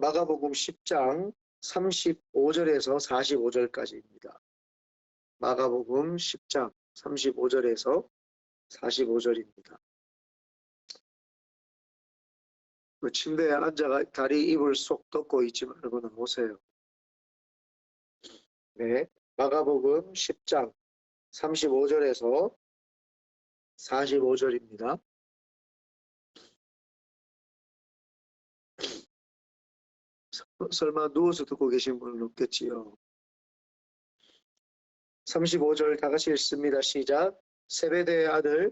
마가복음 10장 35절에서 45절까지입니다. 마가복음 10장 35절에서 45절입니다. 침대에 앉아가 다리 입을 쏙 덮고 있지 말고는 오세요. 네, 마가복음 10장 35절에서 45절입니다. 설마 누워서 듣고 계신 분은 없겠지요. 35절 다 같이 읽습니다. 시작. 세베대의 아들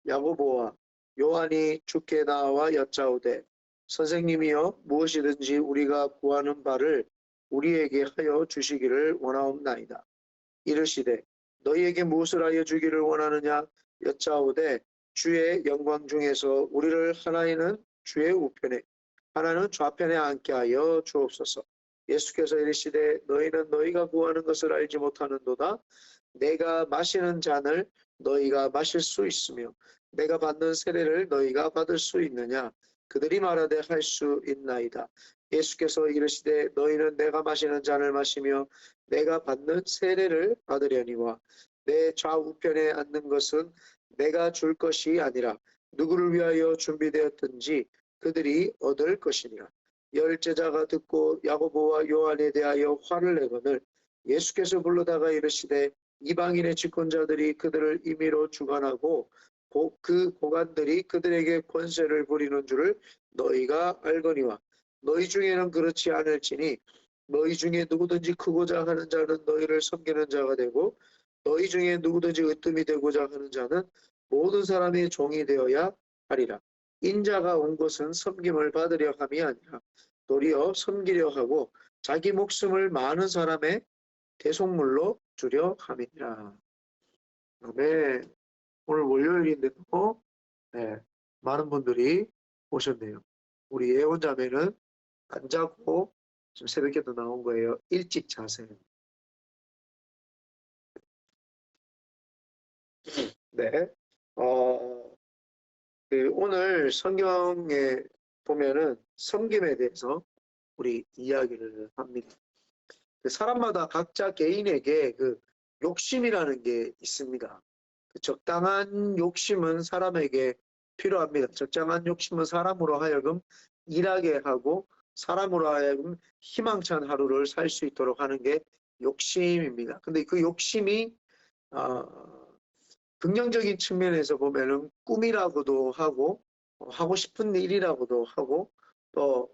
야고보와 요한이 주께 나와 여짜오되 선생님이여 무엇이든지 우리가 구하는 바를 우리에게 하여 주시기를 원하옵나이다. 이르시되 너희에게 무엇을 하여 주기를 원하느냐 여짜오되 주의 영광 중에서 우리를 하나는 주의 우편에 하나는 좌편에 앉게 하여 주옵소서. 예수께서 이르시되 너희는 너희가 구하는 것을 알지 못하는도다. 내가 마시는 잔을 너희가 마실 수 있으며 내가 받는 세례를 너희가 받을 수 있느냐. 그들이 말하되 할 수 있나이다. 예수께서 이르시되 너희는 내가 마시는 잔을 마시며 내가 받는 세례를 받으려니와 내 좌우편에 앉는 것은 내가 줄 것이 아니라 누구를 위하여 준비되었든지 그들이 얻을 것이니라. 열 제자가 듣고 야고보와 요한에 대하여 화를 내거늘 예수께서 불러다가 이르시되 이방인의 집권자들이 그들을 임의로 주관하고 그 고관들이 그들에게 권세를 부리는 줄을 너희가 알거니와 너희 중에는 그렇지 않을지니 너희 중에 누구든지 크고자 하는 자는 너희를 섬기는 자가 되고 너희 중에 누구든지 으뜸이 되고자 하는 자는 모든 사람의 종이 되어야 하리라. 인자가 온 것은 섬김을 받으려 함이 아니라 도리어 섬기려 하고 자기 목숨을 많은 사람의 대속물로 주려 함이니라. 아멘. 오늘 월요일인데도 많은 분들이 오셨네요. 우리 예원자매는 안 자고 지금 새벽에도 나온 거예요. 일찍 자세요. 네. 오늘 성경에 보면은 섬김에 대해서 우리 이야기를 합니다. 사람마다 각자 개인에게 그 욕심이라는 게 있습니다. 적당한 욕심은 사람에게 필요합니다. 적당한 욕심은 사람으로 하여금 일하게 하고 사람으로 하여금 희망찬 하루를 살 수 있도록 하는 게 욕심입니다. 근데 그 욕심이 긍정적인 측면에서 보면은 꿈이라고도 하고 하고 싶은 일이라고도 하고 또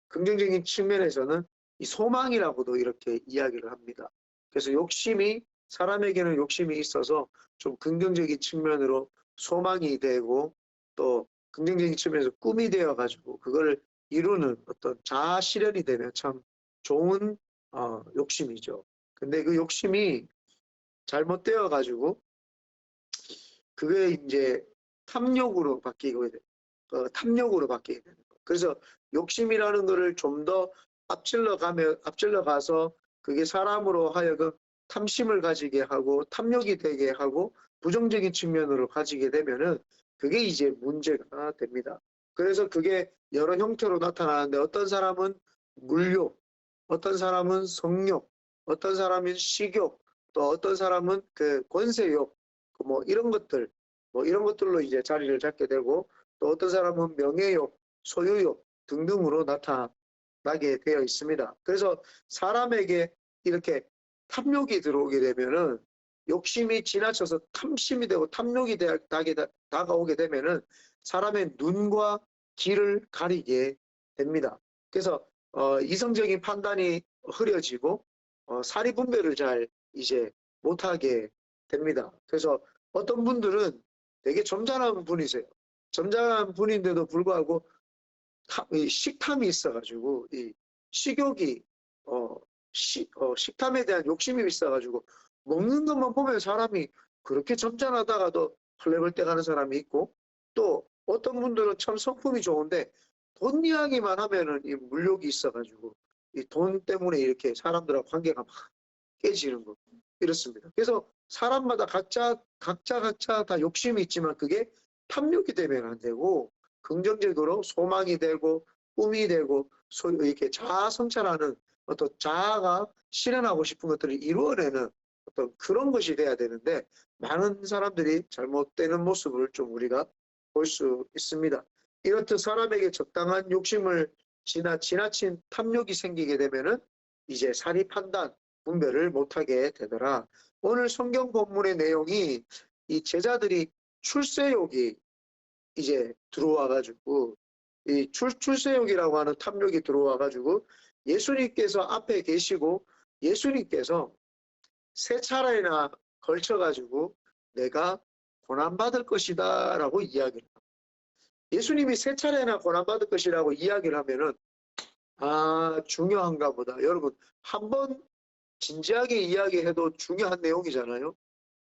긍정적인 측면에서는 이 소망이라고도 이렇게 이야기를 합니다. 그래서 욕심이 사람에게는 욕심이 있어서 좀 긍정적인 측면으로 소망이 되고 또 긍정적인 측면에서 꿈이 되어 가지고 그걸 이루는 어떤 자아 실현이 되면 참 좋은 욕심이죠. 근데 그 욕심이 잘못되어 가지고 그게 이제 탐욕으로 바뀌게 되는 거예요. 그래서 욕심이라는 거를 좀 더 앞질러 가서 그게 사람으로 하여금 탐심을 가지게 하고 탐욕이 되게 하고 부정적인 측면으로 가지게 되면은 그게 이제 문제가 됩니다. 그래서 그게 여러 형태로 나타나는데 어떤 사람은 물욕, 어떤 사람은 성욕, 어떤 사람은 식욕, 또 어떤 사람은 그 권세욕, 뭐 이런 것들로 이제 자리를 잡게 되고 또 어떤 사람은 명예욕, 소유욕 등등으로 나타나게 되어 있습니다. 그래서 사람에게 이렇게 탐욕이 들어오게 되면은 욕심이 지나쳐서 탐심이 되고 탐욕이 다가오게 되면은 사람의 눈과 귀를 가리게 됩니다. 그래서 이성적인 판단이 흐려지고 사리 분별을 잘 이제 못하게 됩니다. 그래서 어떤 분들은 되게 점잖은 분이세요. 점잖은 분인데도 불구하고 식탐이 있어가지고 이 식욕이 식탐에 대한 욕심이 있어가지고 먹는 것만 보면 사람이 그렇게 점잖하다가도 헐레벌떡 가는 사람이 있고 또 어떤 분들은 참 성품이 좋은데 돈 이야기만 하면은 이 물욕이 있어가지고 이 돈 때문에 이렇게 사람들하고 관계가 막 깨지는 거 이렇습니다. 그래서 사람마다 각자 다 욕심이 있지만 그게 탐욕이 되면 안 되고 긍정적으로 소망이 되고 꿈이 되고 이렇게 자아 성찰하는 어떤 자아가 실현하고 싶은 것들을 이루어내는 어떤 그런 것이 돼야 되는데 많은 사람들이 잘못되는 모습을 좀 우리가 볼 수 있습니다. 이렇듯 사람에게 적당한 욕심을 지나친 탐욕이 생기게 되면은 이제 사리 판단, 분별을 못하게 되더라. 오늘 성경 본문의 내용이 이 제자들이 출세욕이 이제 들어와가지고 이 출세욕이라고 하는 탐욕이 들어와가지고 예수님께서 앞에 계시고 예수님께서 세 차례나 걸쳐가지고 내가 고난받을 것이다 라고 이야기를 합니다. 예수님이 세 차례나 고난받을 것이라고 이야기를 하면은 중요한가 보다. 여러분 한 번 진지하게 이야기해도 중요한 내용이잖아요.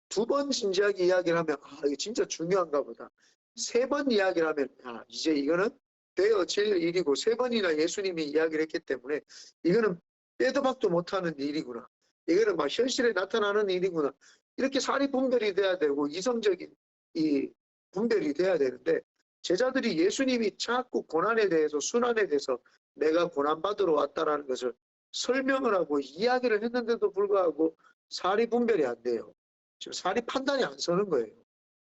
두 번 진지하게 이야기를 하면 이게 진짜 중요한가 보다. 세 번 이야기를 하면 이제 이거는 되어질 일이고 세 번이나 예수님이 이야기를 했기 때문에 이거는 빼도 박도 못하는 일이구나. 이거는 막 현실에 나타나는 일이구나. 이렇게 사리 분별이 돼야 되고 이성적인 이 분별이 돼야 되는데 제자들이 예수님이 자꾸 고난에 대해서 순환에 대해서 내가 고난받으러 왔다라는 것을 설명을 하고 이야기를 했는데도 불구하고 사리 분별이 안 돼요. 지금 사리 판단이 안 서는 거예요.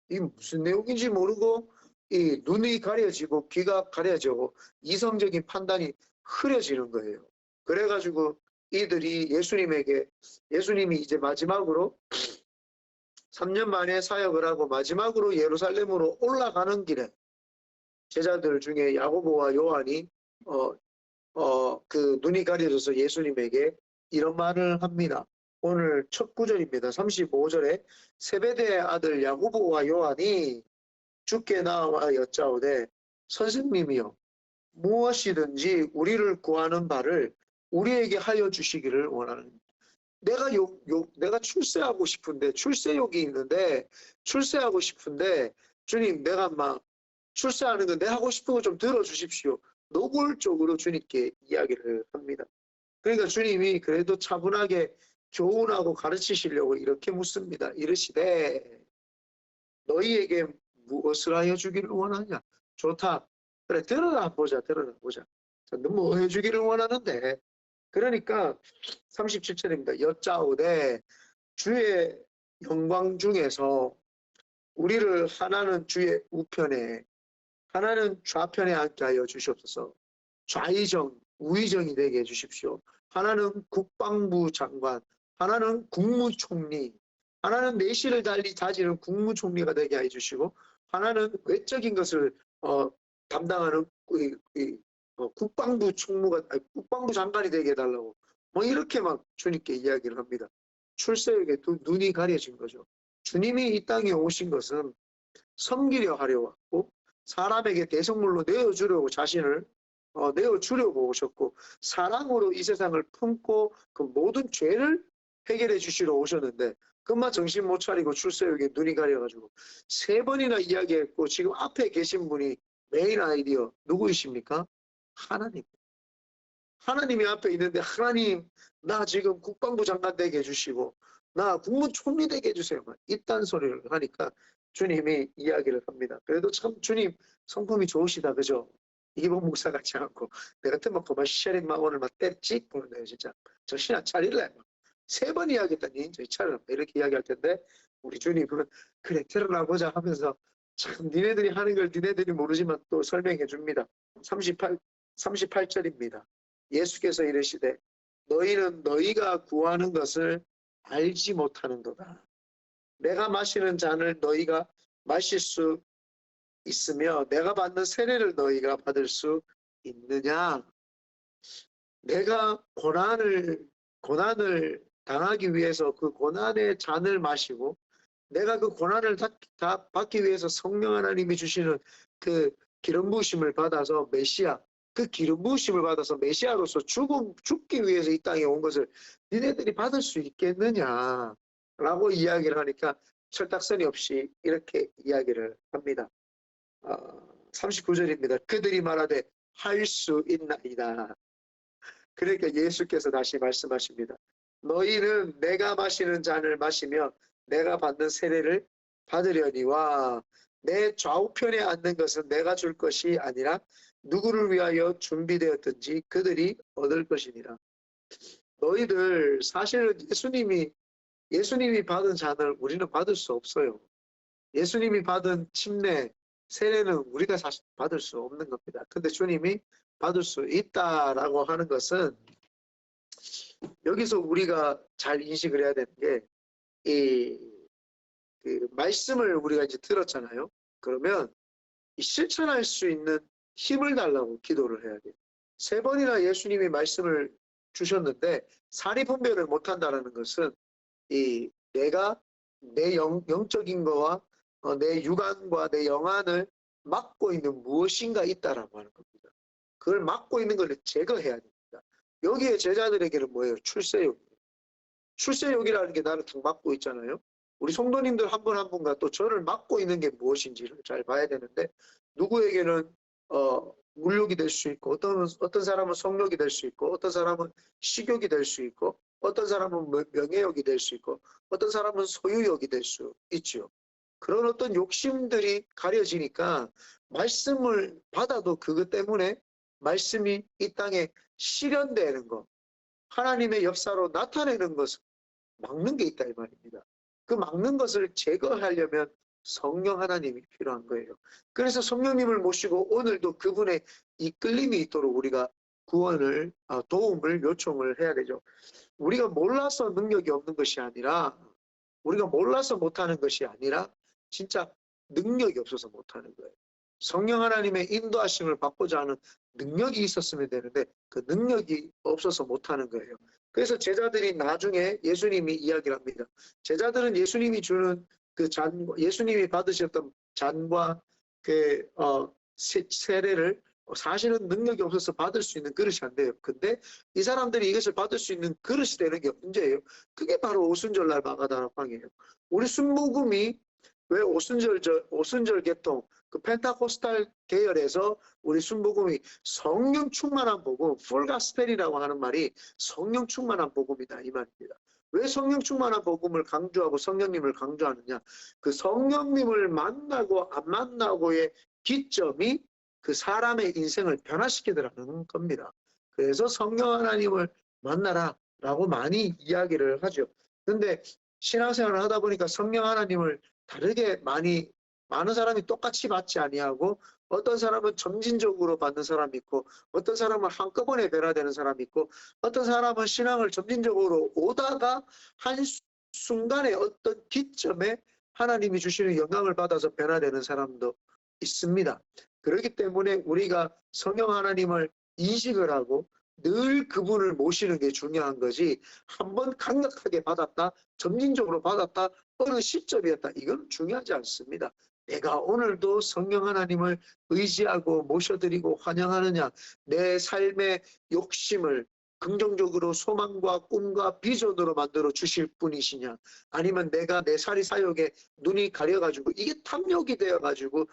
이게 무슨 내용인지 모르고 이 눈이 가려지고 귀가 가려지고 이성적인 판단이 흐려지는 거예요. 그래가지고 이들이 예수님이 이제 마지막으로 3년 만에 사역을 하고 마지막으로 예루살렘으로 올라가는 길에 제자들 중에 야고보와 요한이 그 눈이 가려져서 예수님에게 이런 말을 합니다. 오늘 첫 구절입니다. 35절에 세베대의 아들 야고보와 요한이 주께 나와 여짜오되 선생님이여 무엇이든지 우리를 구하는 바를 우리에게 하여 주시기를 원하는. 내가 출세하고 싶은데 출세욕이 있는데 출세하고 싶은데 주님 내가 막 출세하는 건 내가 하고 싶은 거 좀 들어주십시오. 노골적으로 주님께 이야기를 합니다. 그러니까 주님이 그래도 차분하게 교훈하고 가르치시려고 이렇게 묻습니다. 이르시되 너희에게 무엇을 하여 주기를 원하냐? 좋다. 그래 들어라 보자. 뭐 해주기를 원하는데 그러니까 37절입니다. 여짜오되 주의 영광 중에서 우리를 하나는 주의 우편에 하나는 좌편에 앉게 하여 주시옵소서. 좌의정, 우의정이 되게 해주십시오. 하나는 국방부 장관, 하나는 국무총리, 하나는 내실을 달리 다지는 국무총리가 되게 해주시고 하나는 외적인 것을 담당하는 국방부 국방부 장관이 되게 해달라고 뭐 이렇게 막 주님께 이야기를 합니다. 출세에게 눈이 가려진 거죠. 주님이 이 땅에 오신 것은 섬기려 하려 왔고 사람에게 대성물로 내어주려고 자신을 내어주려고 오셨고 사랑으로 이 세상을 품고 그 모든 죄를 해결해 주시러 오셨는데 그만 정신 못 차리고 출세욕에 눈이 가려가지고 세 번이나 이야기했고 지금 앞에 계신 분이 메인 아이디어 누구이십니까? 하나님. 하나님이 앞에 있는데 하나님 나 지금 국방부 장관 되게 해주시고 나 국무총리 되게 해주세요. 이딴 소리를 하니까 주님이 이야기를 합니다. 그래도 참 주님 성품이 좋으시다 그죠? 이번 목사 같지 않고 내 같으면 그만 시sharing 막 오늘 막 때찍 보는데요 진짜 정신 안 차릴래? 세 번 이야기했더니 저희 차를 이렇게 이야기할 텐데 우리 주님은 그래 들어나 보자 하면서 참 니네들이 하는 걸 니네들이 모르지만 또 설명해 줍니다. 38절입니다. 예수께서 이르시되 너희는 너희가 구하는 것을 알지 못하는도다. 내가 마시는 잔을 너희가 마실 수 있으며 내가 받는 세례를 너희가 받을 수 있느냐. 내가 고난을 당하기 위해서 그 고난의 잔을 마시고 내가 그 고난을 다 받기 위해서 성령 하나님이 주시는 그 기름 부으심을 받아서 메시아 그 기름 부으심을 받아서 메시아로서 죽기 위해서 이 땅에 온 것을 니네들이 받을 수 있겠느냐 라고 이야기를 하니까 철딱서니 없이 이렇게 이야기를 합니다. 39절입니다. 그들이 말하되 할 수 있나이다. 그러니까 예수께서 다시 말씀하십니다. 너희는 내가 마시는 잔을 마시며 내가 받는 세례를 받으려니와 내 좌우편에 앉는 것은 내가 줄 것이 아니라 누구를 위하여 준비되었든지 그들이 얻을 것이니라. 너희들 사실은 예수님이 받은 잔을 우리는 받을 수 없어요. 예수님이 받은 침례, 세례는 우리가 사실 받을 수 없는 겁니다. 근데 주님이 받을 수 있다라고 하는 것은 여기서 우리가 잘 인식을 해야 되는 게 그 말씀을 우리가 이제 들었잖아요. 그러면 실천할 수 있는 힘을 달라고 기도를 해야 돼요. 3번이나 예수님이 말씀을 주셨는데 사리분별을 못한다는 것은 내가 내 영적인 거와 내 육안과 내 영안을 막고 있는 무엇인가 있다라고 하는 겁니다. 그걸 막고 있는 것을 제거해야 됩니다. 여기에 제자들에게는 뭐예요? 출세욕. 출세욕이라는 게 나를 탁 막고 있잖아요. 우리 성도님들 한 분 한 분과 또 저를 막고 있는 게 무엇인지를 잘 봐야 되는데 누구에게는 물욕이 될 수 있고 어떤 사람은 성욕이 될 수 있고 어떤 사람은 식욕이 될 수 있고 어떤 사람은 명예욕이 될 수 있고 어떤 사람은 소유욕이 될 수 있죠. 그런 어떤 욕심들이 가려지니까 말씀을 받아도 그것 때문에 말씀이 이 땅에 실현되는 것, 하나님의 역사로 나타내는 것을 막는 게 있다 이 말입니다. 그 막는 것을 제거하려면 성령 하나님이 필요한 거예요. 그래서 성령님을 모시고 오늘도 그분의 이끌림이 있도록 우리가 구원을 도움을 요청을 해야 되죠. 우리가 몰라서 능력이 없는 것이 아니라 우리가 몰라서 못하는 것이 아니라 진짜 능력이 없어서 못하는 거예요. 성령 하나님의 인도하심을 받고자 하는 능력이 있었으면 되는데 그 능력이 없어서 못하는 거예요. 그래서 제자들이 나중에 예수님이 이야기를 합니다. 제자들은 예수님이 주는 그 잔, 예수님이 받으셨던 잔과 그 세례를 사실은 능력이 없어서 받을 수 있는 그릇이 안 돼요. 근데 이 사람들이 이것을 받을 수 있는 그릇이 되는 게 문제예요. 그게 바로 오순절날 마가다락방이에요. 우리 순복음이 왜 오순절 계통 그 펜타코스탈 계열에서 우리 순복음이 성령 충만한 복음, 풀가스펠이라고 하는 말이 성령 충만한 복음이다 이 말입니다. 왜 성령 충만한 복음을 강조하고 성령님을 강조하느냐? 그 성령님을 만나고 안 만나고의 기점이 그 사람의 인생을 변화시키더라는 겁니다. 그래서 성령 하나님을 만나라 라고 많이 이야기를 하죠. 근데 신앙생활을 하다 보니까 성령 하나님을 다르게 많은 사람이 똑같이 받지 아니하고 어떤 사람은 점진적으로 받는 사람이 있고 어떤 사람은 한꺼번에 변화되는 사람이 있고 어떤 사람은 신앙을 점진적으로 오다가 한 순간에 어떤 기점에 하나님이 주시는 영감을 받아서 변화되는 사람도 있습니다. 그렇기 때문에 우리가 성령 하나님을 인식을 하고 늘 그분을 모시는 게 중요한 거지 한번 강력하게 받았다 점진적으로 받았다 어느 시점이었다 이건 중요하지 않습니다. 내가 오늘도 성령 하나님을 의지하고 모셔드리고 환영하느냐 내 삶의 욕심을 긍정적으로 소망과 꿈과 비전으로 만들어 주실 분이시냐 아니면 내가 내 사리사욕에 눈이 가려가지고 이게 탐욕이 되어가지고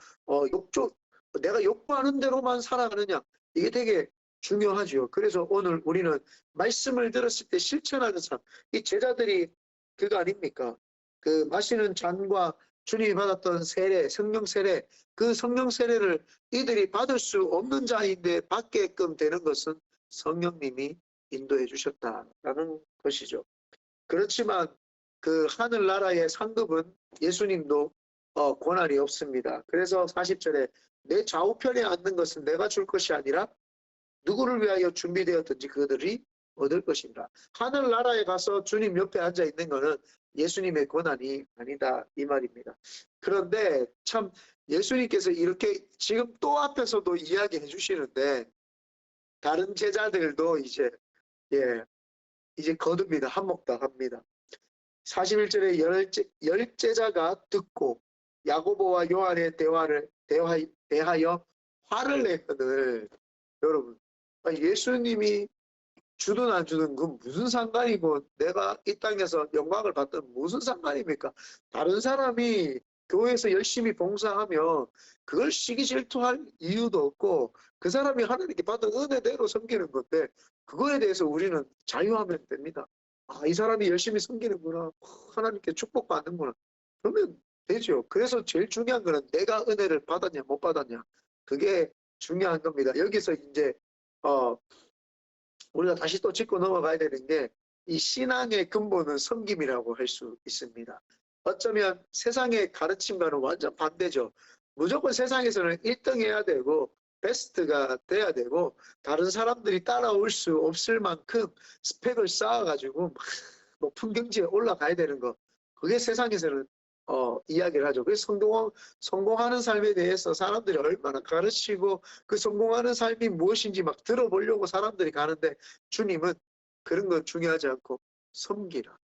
내가 욕구하는 대로만 살아가느냐 이게 되게 중요하죠. 그래서 오늘 우리는 말씀을 들었을 때 실천하는 삶, 이 제자들이 그거 아닙니까? 그 마시는 잔과 주님이 받았던 세례, 성령 세례, 그 성령 세례를 이들이 받을 수 없는 자인데 받게끔 되는 것은 성령님이 인도해 주셨다라는 것이죠. 그렇지만 그 하늘나라의 상급은 예수님도 권한이 없습니다. 그래서 40절에 내 좌우편에 앉는 것은 내가 줄 것이 아니라 누구를 위하여 준비되었든지 그들이 얻을 것입니다. 하늘나라에 가서 주님 옆에 앉아 있는 것은 예수님의 권한이 아니다 이 말입니다. 그런데 참 예수님께서 이렇게 지금 또 앞에서도 이야기해 주시는데 다른 제자들도 이제 거듭니다. 한몫당합니다. 41절에 열 제자가 듣고 야고보와 요한의 대하여 화를 내거늘 여러분 예수님이 주든 안 주든 그건 무슨 상관이고 내가 이 땅에서 영광을 받든 무슨 상관입니까? 다른 사람이 교회에서 열심히 봉사하면 그걸 시기 질투할 이유도 없고 그 사람이 하나님께 받은 은혜대로 섬기는 건데 그거에 대해서 우리는 자유하면 됩니다. 이 사람이 열심히 섬기는구나. 하나님께 축복받는구나. 그러면 되죠. 그래서 제일 중요한 거는 내가 은혜를 받았냐 못 받았냐. 그게 중요한 겁니다. 여기서 이제 우리가 다시 또 짚고 넘어가야 되는 게 이 신앙의 근본은 섬김이라고 할 수 있습니다. 어쩌면 세상의 가르침과는 완전 반대죠. 무조건 세상에서는 1등 해야 되고 베스트가 돼야 되고 다른 사람들이 따라올 수 없을 만큼 스펙을 쌓아가지고 높은 경지에 올라가야 되는 거. 그게 세상에서는 이야기를 하죠. 그래서 성공하는 삶에 대해서 사람들이 얼마나 가르치고 그 성공하는 삶이 무엇인지 막 들어보려고 사람들이 가는데 주님은 그런 건 중요하지 않고 섬기라.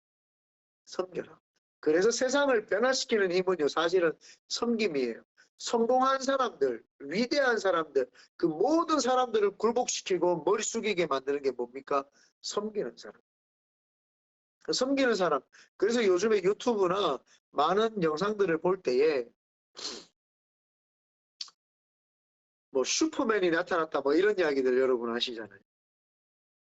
섬겨라. 그래서 세상을 변화시키는 힘은요, 사실은 섬김이에요. 성공한 사람들, 위대한 사람들, 그 모든 사람들을 굴복시키고 머리 숙이게 만드는 게 뭡니까? 섬기는 사람. 섬기는 사람. 그래서 요즘에 유튜브나 많은 영상들을 볼 때에 뭐 슈퍼맨이 나타났다 뭐 이런 이야기들 여러분 아시잖아요.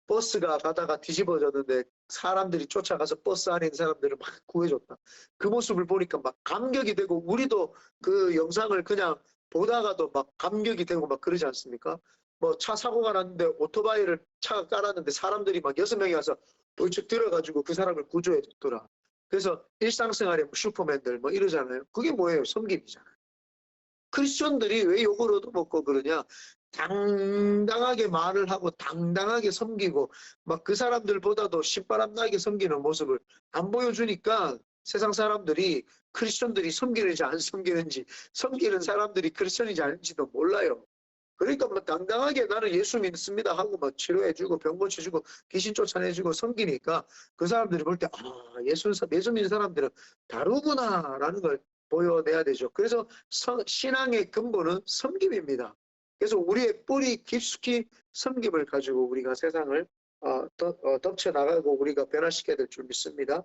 버스가 가다가 뒤집어졌는데 사람들이 쫓아가서 버스 안에 있는 사람들을 막 구해줬다. 그 모습을 보니까 막 감격이 되고 우리도 그 영상을 그냥 보다가도 막 감격이 되고 막 그러지 않습니까? 뭐 차 사고가 났는데 오토바이를 차가 깔았는데 사람들이 막 6명이 와서 벌쩍 들어가지고 그 사람을 구조해줬더라. 그래서 일상생활에 뭐 슈퍼맨들 뭐 이러잖아요. 그게 뭐예요? 섬김이잖아요. 크리스천들이 왜 욕을 얻어먹고 그러냐? 당당하게 말을 하고 당당하게 섬기고 막 그 사람들보다도 신바람 나게 섬기는 모습을 안 보여주니까 세상 사람들이 크리스천들이 섬기는지 안 섬기는지 섬기는 사람들이 크리스천인지 아닌지도 몰라요. 그러니까 뭐 당당하게 나는 예수 믿습니다 하고 막 치료해주고 병 고쳐주고 귀신 쫓아내주고 섬기니까 그 사람들이 볼 때 예수 믿는 사람들은 다르구나라는 걸 보여내야 되죠. 그래서 신앙의 근본은 섬김입니다. 그래서 우리의 뿌리 깊숙이 섬김을 가지고 우리가 세상을 덮쳐나가고 우리가 변화시켜야 될 줄 믿습니다.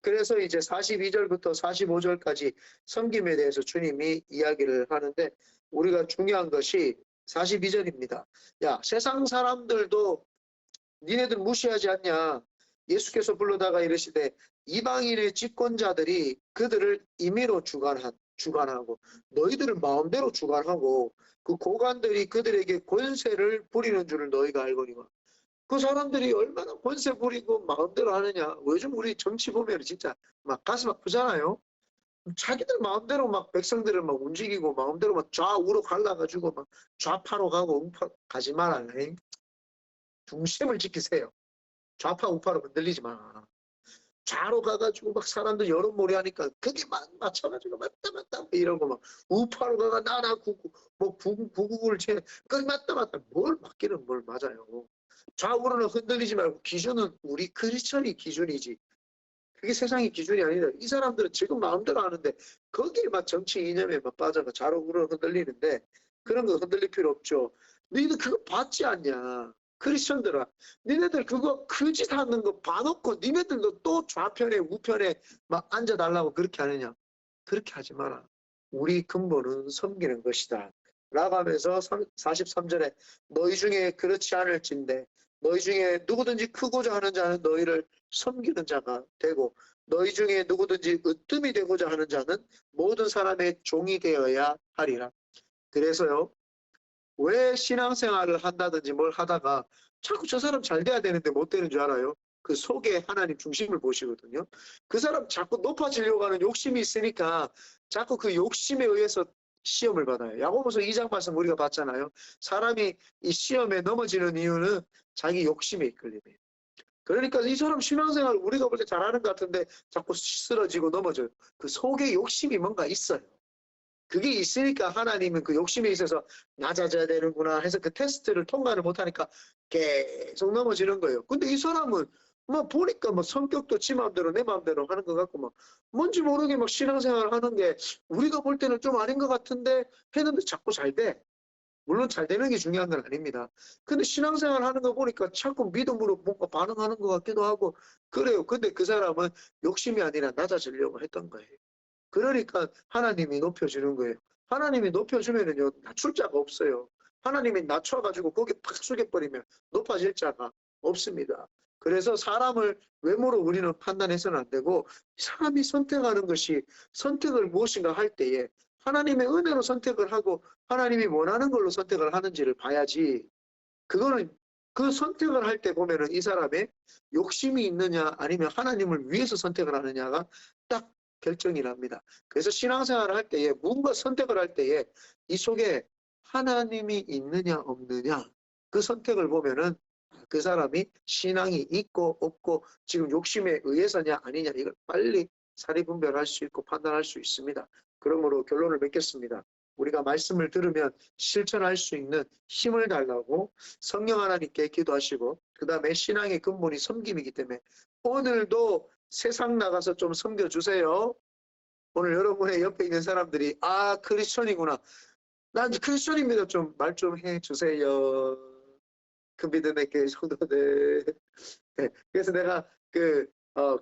그래서 이제 42절부터 45절까지 섬김에 대해서 주님이 이야기를 하는데 우리가 중요한 것이 42절입니다. 야, 세상 사람들도 니네들 무시하지 않냐? 예수께서 불러다가 이르시되 이방인의 집권자들이 그들을 임의로 주관하고 너희들을 마음대로 주관하고 그 고관들이 그들에게 권세를 부리는 줄을 너희가 알거니와. 그 사람들이 얼마나 권세 부리고 마음대로 하느냐. 요즘 우리 정치 보면 진짜 막 가슴 아프잖아요. 자기들 마음대로 막 백성들을 막 움직이고 마음대로 막 좌우로 갈라가지고 막 좌파로 가고 우파 가지 마라. 중심을 지키세요. 좌파 우파로 흔들리지 마. 좌로 가가지고 막 사람들 여론몰이 하니까 그게 맞춰가지고 맞다 이러고 막 우파로 가가 나나 구구 뭐 구구를 채 그게 맞다 뭘 맞기는 뭘 맞아요. 좌우로는 흔들리지 말고 기준은 우리 크리스천이 기준이지. 그게 세상의 기준이 아니다. 이 사람들은 지금 마음대로 하는데 거기에 막 정치 이념에 막 빠져가 좌로 우로 흔들리는데 그런 거 흔들릴 필요 없죠. 너희들 그거 받지 않냐. 크리스천들아. 니네들 그거 그 짓 하는 거 봐놓고 니네들도 또 좌편에 우편에 막 앉아달라고 그렇게 하느냐. 그렇게 하지 마라. 우리 근본은 섬기는 것이다. 라고 하면서 43절에 너희 중에 그렇지 않을진대 너희 중에 누구든지 크고자 하는 자는 너희를 섬기는 자가 되고 너희 중에 누구든지 으뜸이 되고자 하는 자는 모든 사람의 종이 되어야 하리라. 그래서요. 왜 신앙생활을 한다든지 뭘 하다가 자꾸 저 사람 잘 돼야 되는데 못 되는 줄 알아요? 그 속에 하나님 중심을 보시거든요. 그 사람 자꾸 높아지려고 하는 욕심이 있으니까 자꾸 그 욕심에 의해서 시험을 받아요. 야고보서 2장 말씀 우리가 봤잖아요. 사람이 이 시험에 넘어지는 이유는 자기 욕심에 이끌림이에요. 그러니까 이 사람 신앙생활 우리가 볼 때 잘하는 것 같은데 자꾸 쓰러지고 넘어져요. 그 속에 욕심이 뭔가 있어요. 그게 있으니까 하나님은 그 욕심에 있어서 낮아져야 되는구나 해서 그 테스트를 통과를 못하니까 계속 넘어지는 거예요. 근데 이 사람은 뭐 보니까 뭐 성격도 지 마음대로 내 마음대로 하는 것 같고 막 뭔지 모르게 막 신앙생활 하는 게 우리가 볼 때는 좀 아닌 것 같은데 했는데 자꾸 잘 돼. 물론 잘 되는 게 중요한 건 아닙니다. 근데 신앙생활 하는 거 보니까 자꾸 믿음으로 뭔가 반응하는 것 같기도 하고 그래요. 근데 그 사람은 욕심이 아니라 낮아지려고 했던 거예요. 그러니까 하나님이 높여주는 거예요. 하나님이 높여주면은요, 낮출 자가 없어요. 하나님이 낮춰가지고 거기 팍 숙여버리면 높아질 자가 없습니다. 그래서 사람을 외모로 우리는 판단해서는 안 되고 사람이 선택하는 것이 선택을 무엇인가 할 때에 하나님의 은혜로 선택을 하고 하나님이 원하는 걸로 선택을 하는지를 봐야지. 그거는 그 선택을 할 때 보면은 이 사람의 욕심이 있느냐 아니면 하나님을 위해서 선택을 하느냐가 딱 결정이 납니다. 그래서 신앙생활을 할 때에 무언가 선택을 할 때에 이 속에 하나님이 있느냐 없느냐 그 선택을 보면은 그 사람이 신앙이 있고 없고 지금 욕심에 의해서냐 아니냐 이걸 빨리 사리 분별할 수 있고 판단할 수 있습니다. 그러므로 결론을 맺겠습니다. 우리가 말씀을 들으면 실천할 수 있는 힘을 달라고 성령 하나님께 기도하시고 그 다음에 신앙의 근본이 섬김이기 때문에 오늘도 세상 나가서 좀 섬겨주세요. 오늘 여러분의 옆에 있는 사람들이 아 크리스천이구나. 난 크리스천입니다. 좀 말 좀 해주세요. 그 믿음의 교회 성도들. 네, 그래서 내가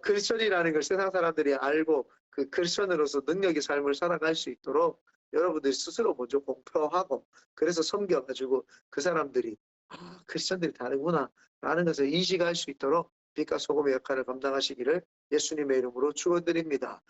크리스천이라는 걸 세상 사람들이 알고 그 크리스천으로서 능력의 삶을 살아갈 수 있도록 여러분들이 스스로 먼저 공표하고 그래서 섬겨가지고 그 사람들이 아 크리스천들이 다르구나 라는 것을 인식할 수 있도록 빛과 소금의 역할을 감당하시기를 예수님의 이름으로 축원드립니다.